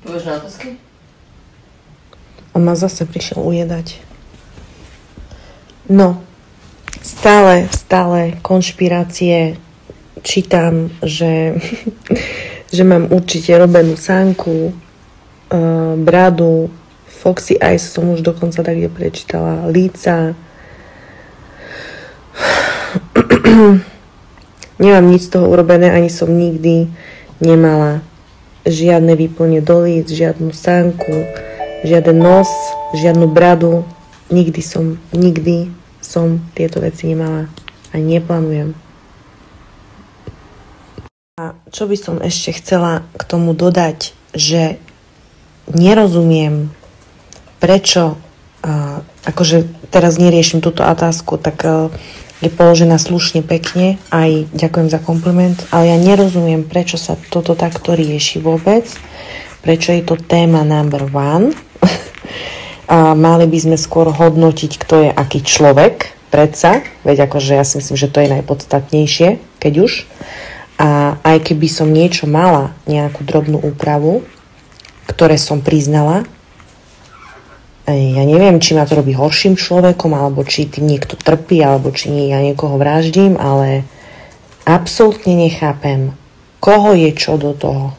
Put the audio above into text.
Budeš na otázky? On ma zase prišiel ujedať. No, stále konšpirácie čítam, že mám určite robenú sánku, bradu, Foxy Eyes som už dokonca tak kde prečítala, líca. Nemám nič z toho urobené, ani som nikdy nemala žiadne výplne do líc, žiadnu sánku, žiaden nos, žiadnu bradu. Nikdy som tieto veci nemala a neplánujem. A čo by som ešte chcela k tomu dodať, že nerozumiem, prečo, akože teraz neriešim túto otázku, tak je položená slušne, pekne, aj ďakujem za kompliment, ale ja nerozumiem, prečo sa toto takto rieši vôbec, prečo je to téma number one. A mali by sme skôr hodnotiť, kto je aký človek, predsa, veď akože ja si myslím, že to je najpodstatnejšie, keď už. A aj keby som niečo mala, nejakú drobnú úpravu, ktoré som priznala, ja neviem, či ma to robí horším človekom, alebo či tým niekto trpí, alebo či ja niekoho vraždím, ale absolútne nechápem, koho je čo do toho.